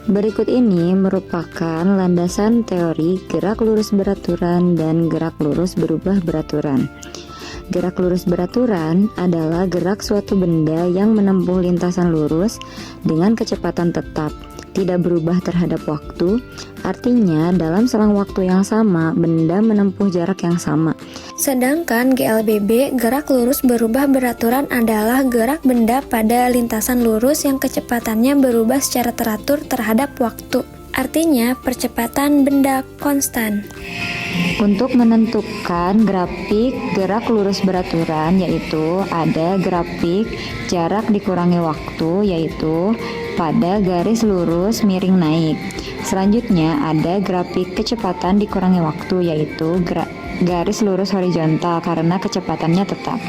Berikut ini merupakan landasan teori gerak lurus beraturan dan gerak lurus berubah beraturan. Gerak lurus beraturan adalah gerak suatu benda yang menempuh lintasan lurus dengan kecepatan tetap, tidak berubah terhadap waktu. Artinya, dalam selang waktu yang sama, benda menempuh jarak yang sama. Sedangkan GLBB, gerak lurus berubah beraturan, adalah gerak benda pada lintasan lurus yang kecepatannya berubah secara teratur terhadap waktu. Artinya, percepatan benda konstan. Untuk menentukan grafik gerak lurus beraturan, yaitu ada grafik jarak dikurangi waktu, yaitu pada garis lurus miring naik. Selanjutnya ada grafik kecepatan dikurangi waktu, yaitu garis lurus horizontal karena kecepatannya tetap.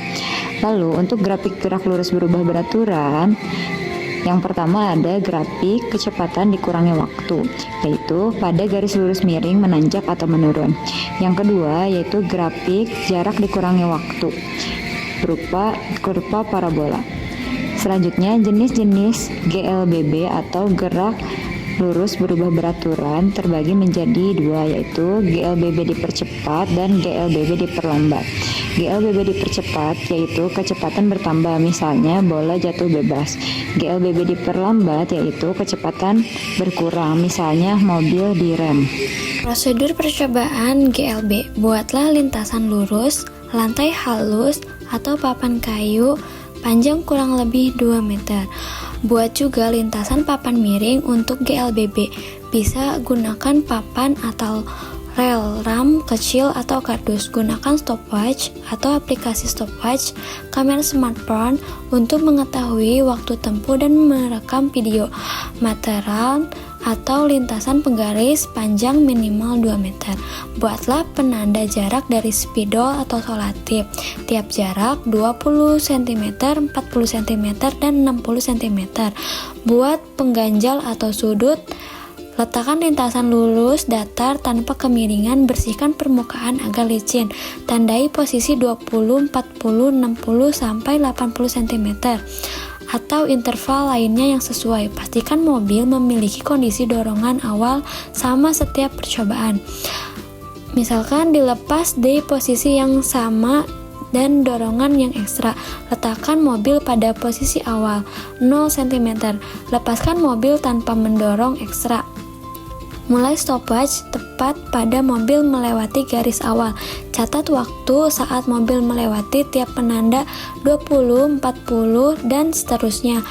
Lalu untuk grafik gerak lurus berubah beraturan, yang pertama ada grafik kecepatan dikurangi waktu, yaitu pada garis lurus miring menanjak atau menurun. Yang kedua yaitu grafik jarak dikurangi waktu berupa kurva parabola. Selanjutnya jenis-jenis GLBB atau gerak lurus berubah beraturan terbagi menjadi dua, yaitu GLBB dipercepat dan GLBB diperlambat. GLBB dipercepat yaitu kecepatan bertambah, misalnya bola jatuh bebas. GLBB diperlambat yaitu kecepatan berkurang, misalnya mobil direm. Prosedur percobaan GLB: buatlah lintasan lurus, lantai halus atau papan kayu panjang kurang lebih 2 meter. Buat juga lintasan papan miring untuk GLBB. Bisa gunakan papan atau rel ram kecil atau kardus. Gunakan stopwatch atau aplikasi stopwatch, kamera smartphone untuk mengetahui waktu tempuh dan merekam video. Materan atau lintasan penggaris panjang minimal 2 meter. Buatlah penanda jarak dari spidol atau solatip. Tiap jarak 20 cm, 40 cm, dan 60 cm. Buat pengganjal atau sudut. Letakkan lintasan lurus datar tanpa kemiringan, bersihkan permukaan agar licin. Tandai posisi 20, 40, 60, sampai 80 cm atau interval lainnya yang sesuai. Pastikan mobil memiliki kondisi dorongan awal sama setiap percobaan. Misalkan dilepas di posisi yang sama dan dorongan yang ekstra. Letakkan mobil pada posisi awal 0 cm. Lepaskan mobil tanpa mendorong ekstra. Mulai stopwatch tepat pada mobil melewati garis awal. Catat waktu saat mobil melewati tiap penanda 20, 40, dan seterusnya.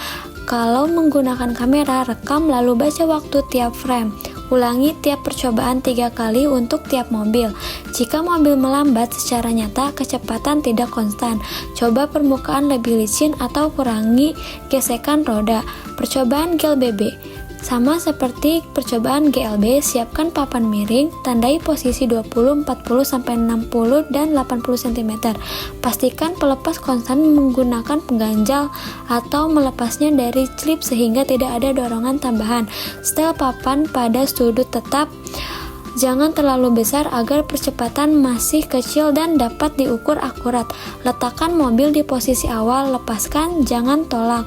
Kalau menggunakan kamera, rekam lalu baca waktu tiap frame. Ulangi tiap percobaan 3 kali untuk tiap mobil. Jika mobil melambat secara nyata, kecepatan tidak konstan. Coba permukaan lebih licin atau kurangi gesekan roda. Percobaan GLBB sama seperti percobaan GLB, siapkan papan miring, tandai posisi 20, 40, sampai 60, dan 80 cm. Pastikan pelepas konstan menggunakan pengganjal atau melepasnya dari klip sehingga tidak ada dorongan tambahan. Setel papan pada sudut tetap. Jangan terlalu besar agar percepatan masih kecil dan dapat diukur akurat. Letakkan mobil di posisi awal, lepaskan, jangan tolak.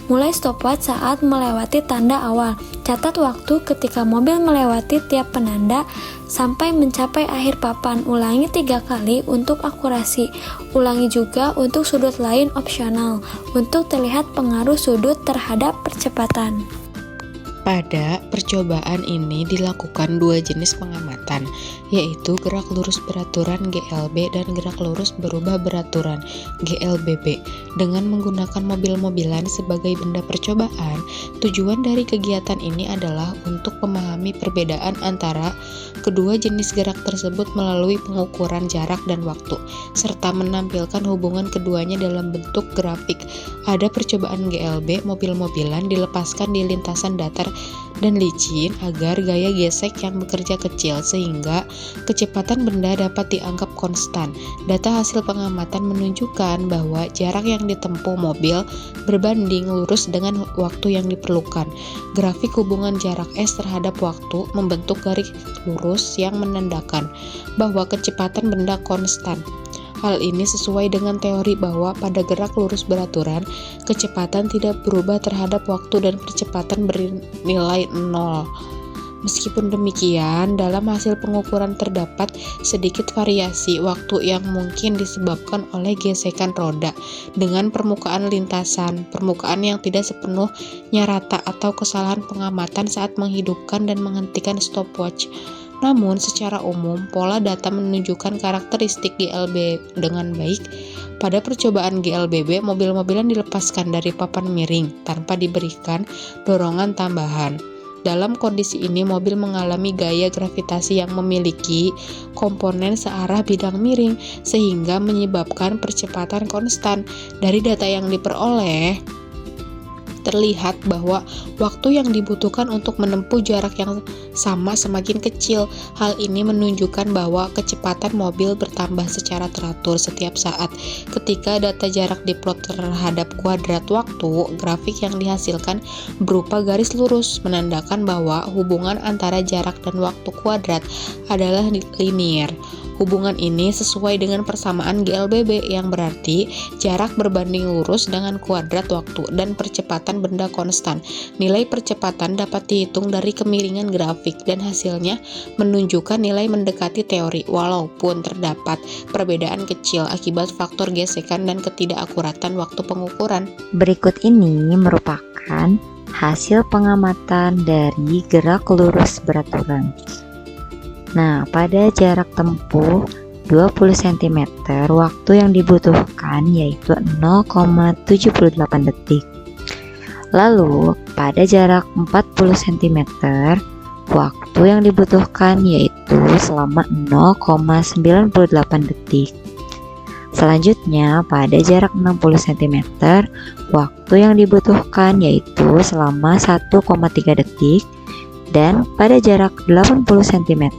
Mulai stopwatch saat melewati tanda awal. Catat waktu ketika mobil melewati tiap penanda sampai mencapai akhir papan. Ulangi 3 kali untuk akurasi. Ulangi juga untuk sudut lain opsional untuk terlihat pengaruh sudut terhadap percepatan. Pada percobaan ini dilakukan 2 jenis pengamatan, yaitu gerak lurus beraturan GLB dan gerak lurus berubah beraturan GLBB. Dengan menggunakan mobil-mobilan sebagai benda percobaan, tujuan dari kegiatan ini adalah untuk memahami perbedaan antara kedua jenis gerak tersebut melalui pengukuran jarak dan waktu, serta menampilkan hubungan keduanya dalam bentuk grafik. Ada percobaan GLB, mobil-mobilan dilepaskan di lintasan datar dan licin agar gaya gesek yang bekerja kecil sehingga kecepatan benda dapat dianggap konstan. Data hasil pengamatan menunjukkan bahwa jarak yang ditempuh mobil berbanding lurus dengan waktu yang diperlukan. Grafik hubungan jarak S terhadap waktu membentuk garis lurus yang menandakan bahwa kecepatan benda konstan. Hal ini sesuai dengan teori bahwa pada gerak lurus beraturan, kecepatan tidak berubah terhadap waktu dan percepatan bernilai 0. Meskipun demikian, dalam hasil pengukuran terdapat sedikit variasi waktu yang mungkin disebabkan oleh gesekan roda dengan permukaan lintasan, permukaan yang tidak sepenuhnya rata atau kesalahan pengamatan saat menghidupkan dan menghentikan stopwatch. Namun, secara umum, pola data menunjukkan karakteristik GLB dengan baik. Pada percobaan GLBB, mobil-mobilan dilepaskan dari papan miring tanpa diberikan dorongan tambahan. Dalam kondisi ini, mobil mengalami gaya gravitasi yang memiliki komponen searah bidang miring, sehingga menyebabkan percepatan konstan. Dari data yang diperoleh, terlihat bahwa waktu yang dibutuhkan untuk menempuh jarak yang sama semakin kecil. Hal ini menunjukkan bahwa kecepatan mobil bertambah secara teratur setiap saat. Ketika data jarak diplot terhadap kuadrat waktu, grafik yang dihasilkan berupa garis lurus, menandakan bahwa hubungan antara jarak dan waktu kuadrat adalah linear. Hubungan ini sesuai dengan persamaan GLBB yang berarti jarak berbanding lurus dengan kuadrat waktu dan percepatan benda konstan. Nilai percepatan dapat dihitung dari kemiringan grafik dan hasilnya menunjukkan nilai mendekati teori walaupun terdapat perbedaan kecil akibat faktor gesekan dan ketidakakuratan waktu pengukuran. Berikut ini merupakan hasil pengamatan dari gerak lurus beraturan. Nah, pada jarak tempuh 20 cm, waktu yang dibutuhkan yaitu 0,78 detik. Lalu, pada jarak 40 cm, waktu yang dibutuhkan yaitu selama 0,98 detik. Selanjutnya, pada jarak 60 cm, waktu yang dibutuhkan yaitu selama 1,3 detik. Dan pada jarak 80 cm,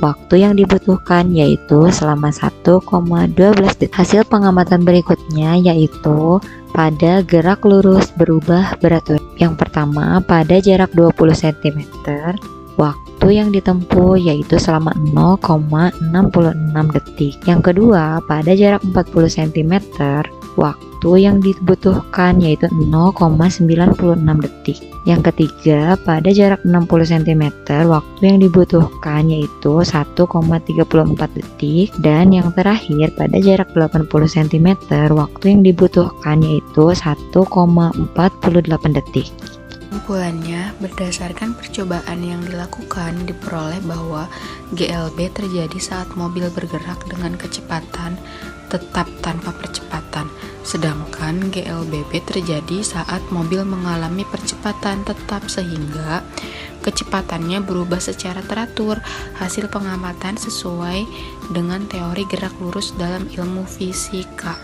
waktu yang dibutuhkan yaitu selama 1,12 detik. Hasil pengamatan berikutnya yaitu pada gerak lurus berubah beraturan. Yang pertama, pada jarak 20 cm, waktu yang ditempuh yaitu selama 0,66 detik. Yang kedua, pada jarak 40 cm, waktu yang dibutuhkan yaitu 0,96 detik. Yang ketiga, pada jarak 60 cm, waktu yang dibutuhkan yaitu 1,34 detik. Dan yang terakhir, pada jarak 80 cm, waktu yang dibutuhkan yaitu 1,48 detik. Kesimpulannya, berdasarkan percobaan yang dilakukan, diperoleh bahwa GLB terjadi saat mobil bergerak dengan kecepatan tetap tanpa percepatan, sedangkan GLBB terjadi saat mobil mengalami percepatan tetap sehingga kecepatannya berubah secara teratur. Hasil pengamatan sesuai dengan teori gerak lurus dalam ilmu fisika.